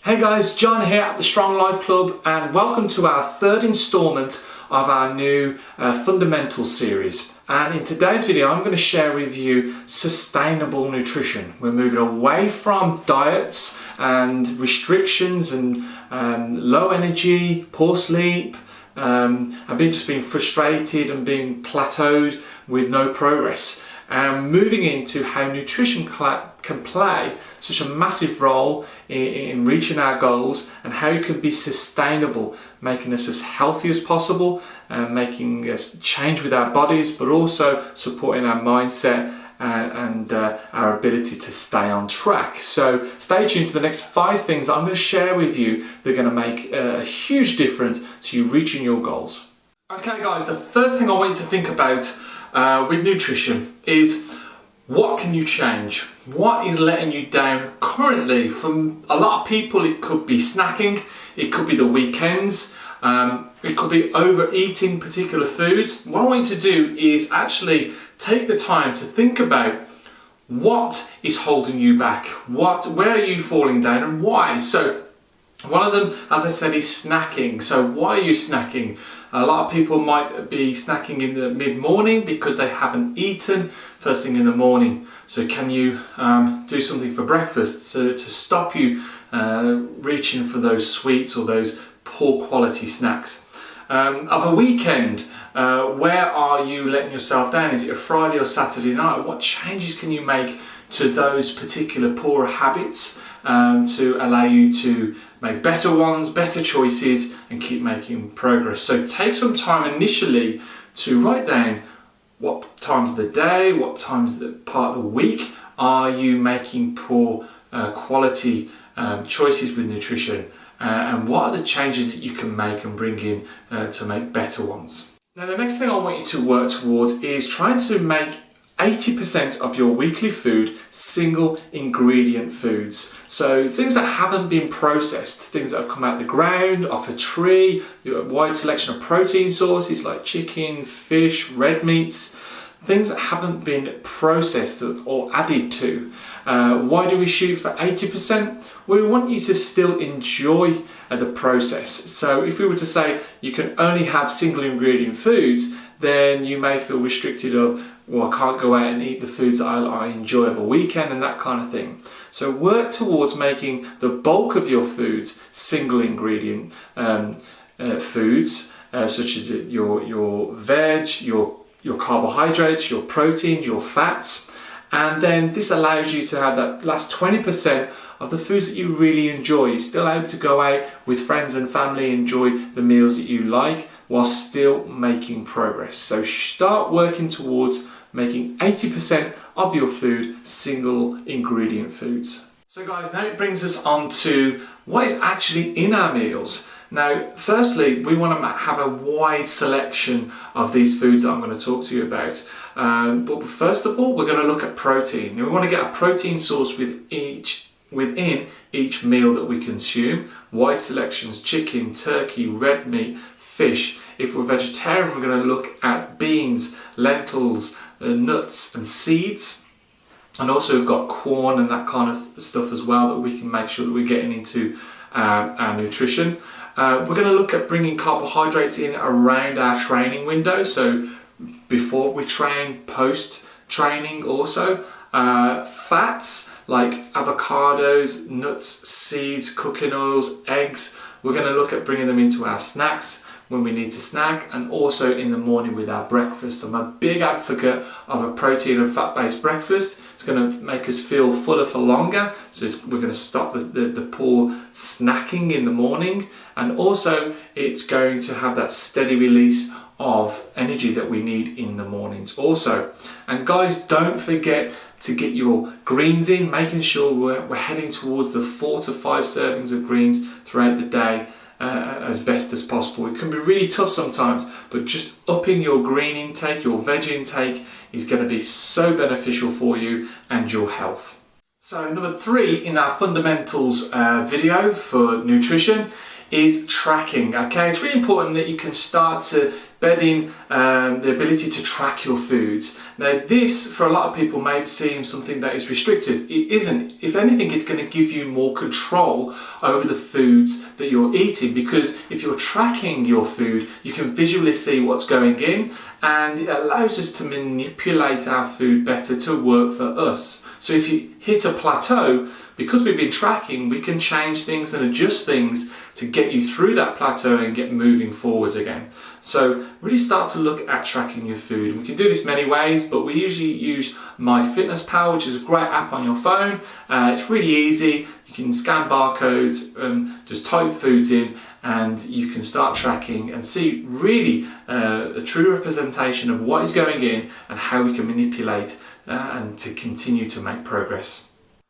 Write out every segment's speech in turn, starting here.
Hey guys, John here at the Strong Life Club, and welcome to our third instalment of our new Fundamentals series. And in today's video I'm going to share with you sustainable nutrition. We're moving away from diets and restrictions and low energy, poor sleep, and being frustrated and being plateaued with no progress. And moving into how nutrition can play such a massive role in reaching our goals, and how it can be sustainable, making us as healthy as possible, making us change with our bodies, but also supporting our mindset and our ability to stay on track. So stay tuned to the next 5 things I'm going to share with you that are going to make a huge difference to you reaching your goals. Okay guys, the first thing I want you to think about with nutrition is, what can you change? What is letting you down currently? From a lot of people, it could be snacking, it could be the weekends, it could be overeating particular foods. What I want you to do is actually take the time to think about what is holding you back, where are you falling down and why. So one of them, as I said, is snacking. So why are you snacking? A lot of people might be snacking in the mid-morning because they haven't eaten first thing in the morning. So can you do something for breakfast to stop you reaching for those sweets or those poor quality snacks? Of a weekend, where are you letting yourself down? Is it a Friday or Saturday night? What changes can you make to those particular poor habits to allow you to make better ones, better choices, and keep making progress? So take some time initially to write down what times of the day, what times of the part of the week are you making poor quality choices with nutrition, and what are the changes that you can make and bring in to make better ones. Now the next thing I want you to work towards is trying to make 80% of your weekly food single ingredient foods. So things that haven't been processed, things that have come out of the ground, off a tree, a wide selection of protein sources like chicken, fish, red meats, things that haven't been processed or added to. Why do we shoot for 80%? We want you to still enjoy the process. So if we were to say you can only have single ingredient foods, then you may feel restricted of, well, I can't go out and eat the foods that I enjoy over a weekend and that kind of thing. So work towards making the bulk of your foods single ingredient foods, such as your veg, your carbohydrates, your proteins, your fats. And then this allows you to have that last 20% of the foods that you really enjoy. You're still able to go out with friends and family, enjoy the meals that you like, while still making progress. So start working towards making 80% of your food single ingredient foods. So guys, now it brings us on to what is actually in our meals. Now, firstly, we want to have a wide selection of these foods that I'm going to talk to you about. But first of all, we're going to look at protein. Now, we want to get a protein source within each meal that we consume. Wide selections: chicken, turkey, red meat, fish. If we're vegetarian, we're going to look at beans, lentils, nuts and seeds. And also we've got corn and that kind of stuff as well that we can make sure that we're getting into our nutrition. We're going to look at bringing carbohydrates in around our training window, so before we train, post training also. Fats like avocados, nuts, seeds, cooking oils, eggs. We're going to look at bringing them into our snacks when we need to snack, and also in the morning with our breakfast. I'm a big advocate of a protein and fat based breakfast. It's going to make us feel fuller for longer, so we're going to stop the poor snacking in the morning, and also it's going to have that steady release of energy that we need in the mornings also. And guys, don't forget to get your greens in, making sure we're heading towards the 4 to 5 servings of greens throughout the day as best as possible. It can be really tough sometimes, but just upping your green intake, your veg intake, is going to be so beneficial for you and your health. So number 3 in our fundamentals video for nutrition is tracking. Okay, it's really important that you can start to bedding the ability to track your foods. Now this, for a lot of people, may seem something that is restrictive. It isn't. If anything, it's going to give you more control over the foods that you're eating, because if you're tracking your food, you can visually see what's going in, and it allows us to manipulate our food better to work for us. So if you hit a plateau, because we've been tracking, we can change things and adjust things to get you through that plateau and get moving forwards again. So really start to look at tracking your food. We can do this many ways, but we usually use MyFitnessPal, which is a great app on your phone. It's really easy. You can scan barcodes, just type foods in, and you can start tracking and see really a true representation of what is going in and how we can manipulate and to continue to make progress.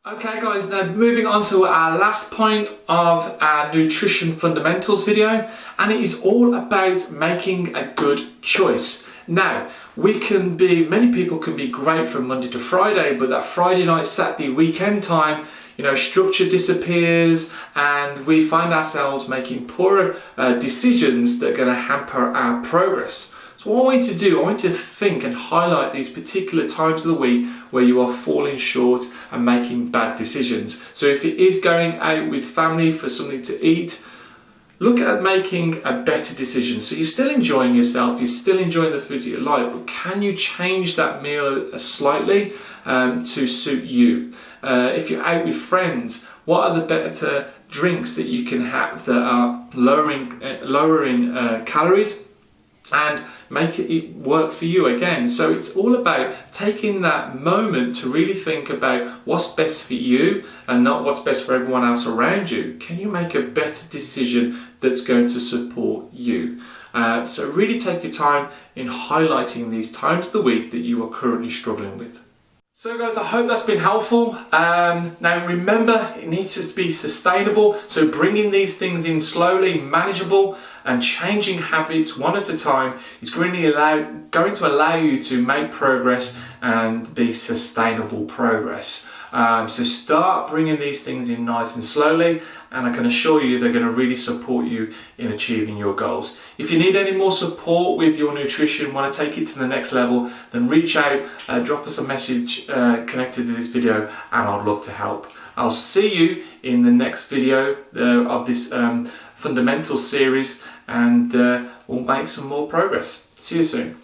Okay guys, now moving on to our last point of our nutrition fundamentals video, and it is all about making a good choice. Now, many people can be great from Monday to Friday, but that Friday night, Saturday, weekend time, structure disappears and we find ourselves making poorer decisions that are going to hamper our progress. So what I want you to do, I want you to think and highlight these particular times of the week where you are falling short and making bad decisions. So if it is going out with family for something to eat, look at making a better decision. So you're still enjoying yourself, you're still enjoying the foods that you like, but can you change that meal slightly to suit you? If you're out with friends, what are the better drinks that you can have that are lowering calories and make it work for you again? So it's all about taking that moment to really think about what's best for you and not what's best for everyone else around you. Can you make a better decision that's going to support you? So really take your time in highlighting these times of the week that you are currently struggling with. So guys, I hope that's been helpful. Now remember, it needs to be sustainable, so bringing these things in slowly, manageable, and changing habits one at a time is going to allow you to make progress and be sustainable progress. So start bringing these things in nice and slowly, and I can assure you they're going to really support you in achieving your goals. If you need any more support with your nutrition, want to take it to the next level, then reach out, drop us a message connected to this video, and I'd love to help. I'll see you in the next video of this fundamental series, and we'll make some more progress. See you soon.